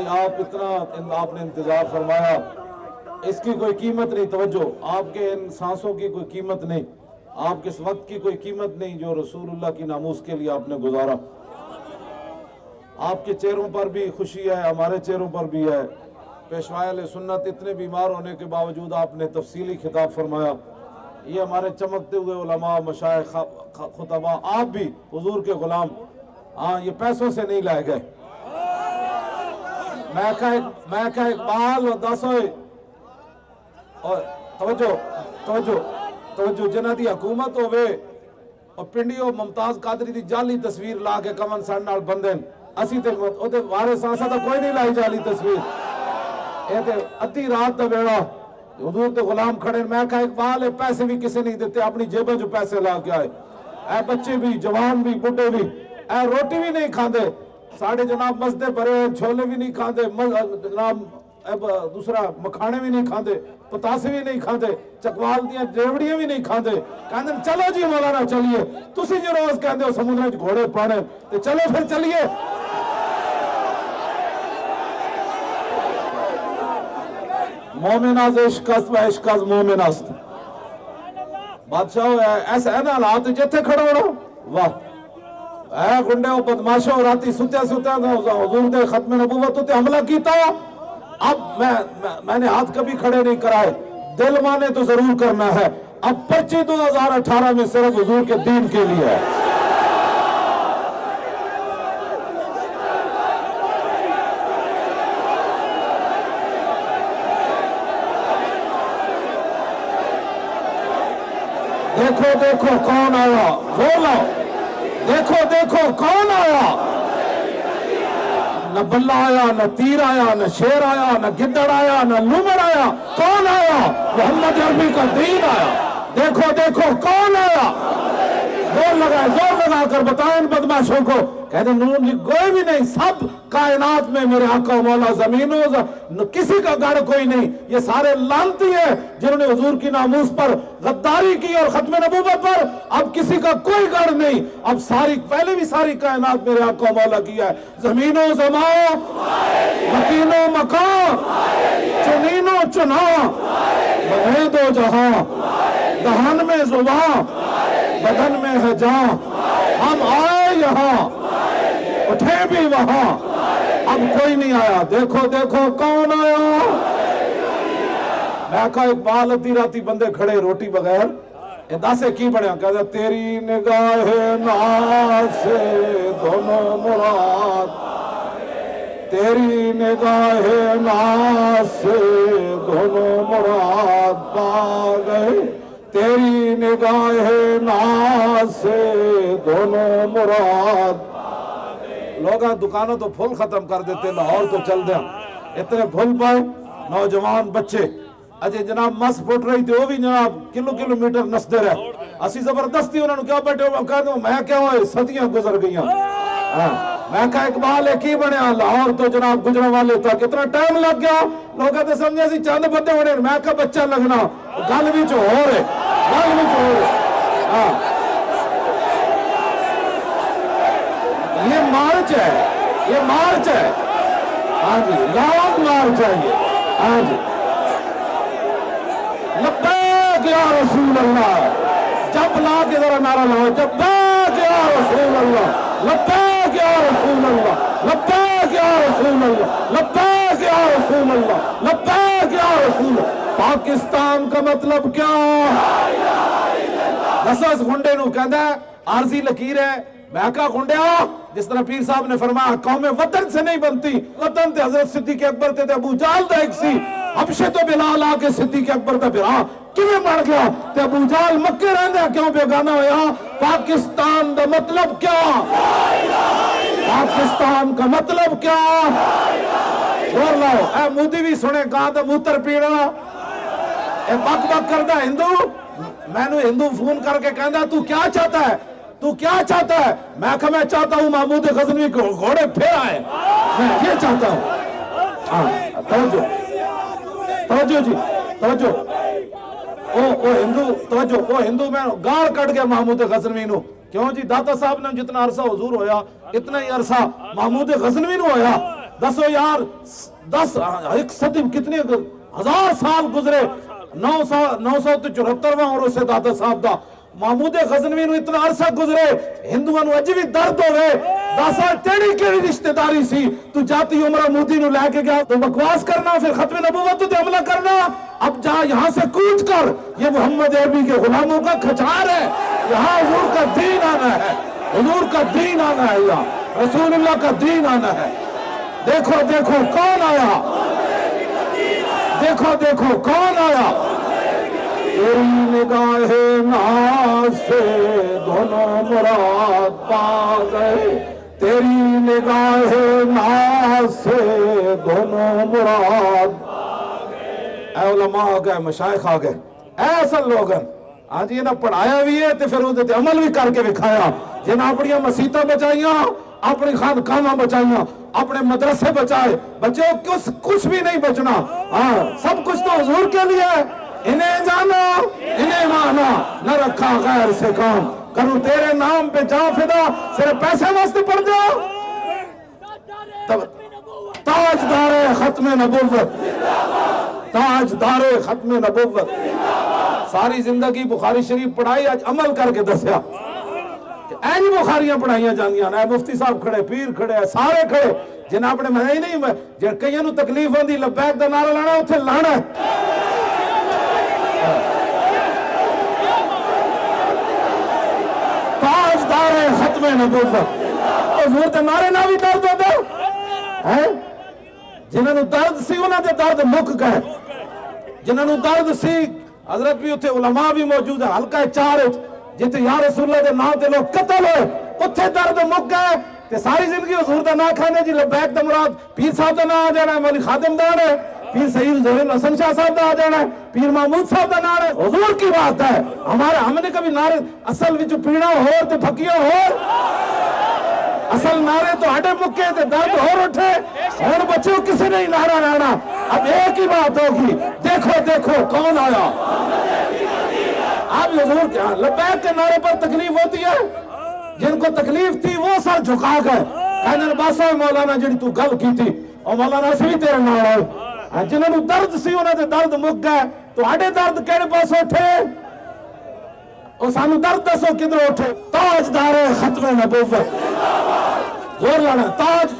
بھائی آپ نے انتظار فرمایا، اس کی کوئی قیمت نہیں. توجہ، آپ کے ان سانسوں کی کوئی قیمت نہیں، آپ کے اس وقت کی کوئی قیمت نہیں جو رسول اللہ کی ناموس کے لیے آپ نے گزارا. آپ کے چہروں پر بھی خوشی ہے، ہمارے چہروں پر بھی ہے. پیشوا اہل سنت اتنے بیمار ہونے کے باوجود آپ نے تفصیلی خطاب فرمایا. یہ ہمارے چمکتے ہوئے علماء، مشائخ، خطباء، آپ بھی حضور کے غلام. ہاں، یہ پیسوں سے نہیں لائے گئے. میں کہا اقبال و دس ہوئے اور توجہ جنہ دی حکومت ہوئے اور پنڈیو ممتاز قادری دی جعلی تصویر لا کے کمن سن نال بندن، اسی تے وارث آسا تا کوئی نہیں لائی جعلی تصویر. اے تے ادھی رات دا بیڑا حضور تے غلام کھڑے. میں کہا اقبال اے پیسے بھی کسے نہیں دیتے، اپنی جیبیں جو پیسے لا کے آئے. اے بچے بھی، جوان بھی، بڈھے بھی، اے روٹی بھی نہیں کھاندے. ساڑھے جناب مسجدے بھرے چھولے بھی نہیں کھاندے، جناب دوسرا مکھانے بھی نہیں کھاندے، پتاسے بھی نہیں کھاندے، چکوال دیاں جیوڑیاں بھی نہیں کھاندے. کہندے چلو جی مولانا چلیے، تسی جو روز کہندے ہو سمندر گھوڑے پانے تے چلو پھر چلیے. مومن از عشق است و عشق از مومن است. بادشاہ ایسا ہے نا حالات جتھے کھڑا ہونا. واہ اے گنڈے و بدماشوں، راتی ستے حضور دے ختم نبوت تے حملہ کیتا. اب میں نے ہاتھ کبھی کھڑے نہیں کرائے، دل مانے تو ضرور کرنا ہے. اب پرچی 2018 میں صرف حضور کے دین کے لیے ہے. دیکھو دیکھو کون آیا، بولو دیکھو کون آیا. نہ بلہ آیا، نہ تیر آیا، نہ شیر آیا، نہ گدڑ آیا، نہ لومڑ آیا. کون آیا؟ محمد عربی کا دین آیا. دیکھو کون آیا. زور لگا کر بتائیں بدماشوں کو. کہتے ہیں کوئی بھی نہیں، سب کائنات میں میرے آقا و مولا زمینوں کسی کا گڑھ کوئی نہیں. یہ سارے لعنتی ہیں جنہوں نے حضور کی ناموس پر غداری کی اور ختم نبوت پر. اب کسی کا کوئی گڑھ نہیں. اب پہلے بھی ساری کائنات میرے آقا و مولا کی ہے. زمین و زمان، مکین و مکان، چنین و چناں، بنے دو جہاں، دہن میں زباں، بدن میں ہے جاں. ہم آئے یہاں، اٹھے بھی وہاں، اب کوئی نہیں آیا. دیکھو کون آیا. میں کہا اقبال ادھی راتی بندے کھڑے روٹی بغیر. داسے کی بڑھیا کہتا تیری نگاہ ناز سے دونوں مراد، تیری نگاہ ناز سے دونوں مراد پا گئے. تیری نگاہ ناز سے دونوں مراد. لوگ دکانوں تو پھول ختم کر دیتے، لاہور تو چل دیں. اتنے پھول پائے نوجوان بچے اجے جناب مس پھٹ رہی تھی، وہ بھی جناب کلومیٹر نسدے رہے. اسی زبردستی انہوں نے کیا بیٹھے ہو کہہ دوں میں کیا ہوئے صدیاں گزر گئیاں. میں کہا اقبال ہے کی بنیا لاہور تو جناب گجرا والے تک اتنا ٹائم لگ گیا. لوگ کہتے سمجھے سی چند بندے ہونے. میں کہا بچہ لگنا گل بھی ہو رہے. یہ مارچ ہے. ہاں جی، لانگ مارچ ہے یہ. ہاں جی، لبیک یا رسول اللہ. جب لا کے ذرا نعرہ لاؤ، لبیک یا رسول اللہ، لبیک یا رسول اللہ، لبیک یا رسول اللہ، لبیک یا رسول اللہ، لبیک یا رسول اللہ. پاکستان کا مطلب کیا؟ دسس گنڈے نو کہندا ہے عارضی لکیر ہے. میں کہا گنڈیا جس طرح پیر صاحب نے فرمایا قوم وطن سے نہیں بنتی. وطن تے حضرت صدیق اکبر تے ابو جہل دا ایک سی. حبشے تو بلال آ کے صدیق اکبر دا برا کیویں بن گیا تے ابو جہل مکے رہندا کیوں بیگانہ ہویا. پاکستان دا مطلب کیا؟ پاکستان کا مطلب کیا؟ بول لاؤ. اے مودی بھی سنے کہاں تے موتر پیڑا. اے بک بک کردا ہندو. میں نے ہندو فون کر کے کہندا تو کیا چاہتا ہے؟ تو کیا چاہتا ہے؟ میں کہا میں چاہتا ہوں محمود غزنوی کو گھوڑے پھر آئے. میں یہ چاہتا ہوں. توجہ جی توجہ. او ہندو میں گاڑ کٹ گیا محمود غزنوی نو. کیوں جی؟ داتا صاحب نے جتنا عرصہ حضور ہویا اتنا ہی عرصہ محمود غزنوی نو ہویا. دسو یار 1 صدی کتنے 1000 سال گزرے 974 اور اسے دادا صاحب دا محمود غزنوی نو اتنا عرصہ گزرے ہندوؤں نو اج بھی درد ہوئے 10 سال تیری کیڑی رشتہ داری سی تو جاتی عمرہ مودی نو لے کے گیا تو بکواس کرنا پھر ختم نبوت تے حملہ کرنا اب جا یہاں سے کوچ کر یہ محمد عربی کے غلاموں کا کھچار ہے یہاں حضور کا دین آنا ہے حضور کا دین آنا ہے یا رسول اللہ کا دین آنا ہے دیکھو دیکھو کون آیا دیکھو دیکھو کون آیا تیری نگاہ ناز سے دونوں مراد پا گئے تیری نگاہ ناز سے دونوں مراد اے علماء آ گئے مشائخ آ گئے اے اصل لوگن ہاں جی انہیں پڑھایا بھی ہے تے پھر انہیں عمل بھی کر کے دکھایا جنہیں اپنی مسیتیں بچائیاں اپنی خانقاہاں بچائیاں اپنے مدرسے بچائے بچوں کچھ بھی نہیں بچنا ہاں سب کچھ تو حضور کے لیے ہے انہیں جانا انہیں مانا نہ رکھا غیر سے کام کروں تیرے نام پہ جان فدا صرف پیسے واسطے پڑ جاؤ تاجدار ختم نبوت تاجدار ختم نبوت ساری زندگی بخاری شریف پڑھائی آج عمل کر کے دسیا این بخاریاں پڑھائیاں جاندیاں اے مفتی صاحب کھڑے پیر کھڑے سارے کھڑے جنہیں اپنے میں نہیں جن کئیوں نو تکلیف ہوندی لبیک دا نعرہ لانا اتھے لانا ہے تاجدار ختم نبوت حضور تے نعرے نہ بھی درد ہوتا ہے جنہوں نے درد سی انہوں نے درد مک گئے جنہوں نے درد سی حضرت بھی اتھے علماء بھی موجود ہے حلقہ 4 جتے یا رسول اللہ دے نام دے لوگ قتل ہوئے اتھے درد مک گئے تے ساری زندگی حضور دا نام کھانے جی لبیک دا مراد پیر صاحب دا نام آ جانا ہے مولی خادم دا ہے پیر سعید زہیر حسن شاہ صاحب دا آ جانا ہے پیر محمود صاحب دا نام ہے حضور کی بات ہے ہم نے کبھی نعرے اصل وچ پیڑا ہور تے پھکیاں ہور اصل نعرے تو ہٹے مکے تے درد ہور اٹھے اور بچوں کسی نہیں نعرہ لانا اب ایک ہی بات ہوگی دیکھو دیکھو کون آیا آپ حضور کیا لبیک کے نعرے پر تکلیف ہوتی ہے جن کو تکلیف تھی وہ سر جھکا گئے کہنے باسا مولانا جنہی تو گل کی تھی اور مولانا سے بھی تیرے نعرہ ہوئے جنہوں نے درد سی انہوں نے درد مک گئے تو ہٹے درد کہنے پاس اٹھے اور سانو درد دسو کدھر اٹھے تاجدار ختم نبوت زور لانا تاج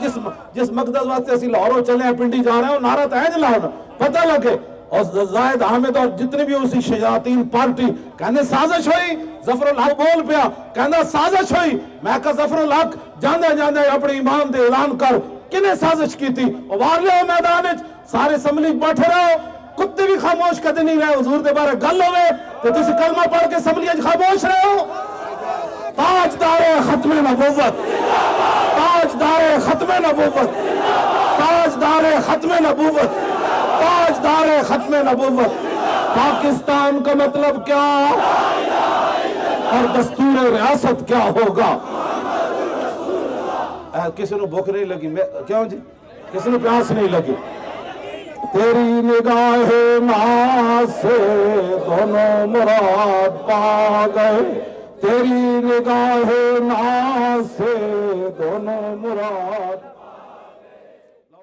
جس مقدس واسطے اسی لاہوروں چلے ہیں پنڈی جا رہے ہیں وہ نعرہ تو ہے لاؤنا پتہ لگے اور زائد حامد اور جتنے بھی اسی شیاطین پارٹی کہنے سازش ہوئی ظفر الحق بول پیا کہنا سازش ہوئی میں کہا ظفر الحق جاندے جاندے اپنے ایمان دے اعلان کر کنے سازش کی تھی وار لے ہو میدان سارے اسمبلی بیٹھے رہو کتے بھی خاموش کدے نہیں رہے حضور دے بارے گل ہوئے تو تسی کلمہ پڑھ کے اسمبلی خاموش رہے ہو تاجدار ختم نبوت تاجدار ختم نبوت تاجدار ختم نبوت تاجدار ختم نبوت پاکستان کا مطلب کیا اور دستور ریاست کیا ہوگا کسی نے بھوک نہیں لگی کیوں جی کسی نے پیاس نہیں لگی تیری نگاہ ناز سے دونوں مراد پا گئے تیری نگاہ ناز سے دونوں مراد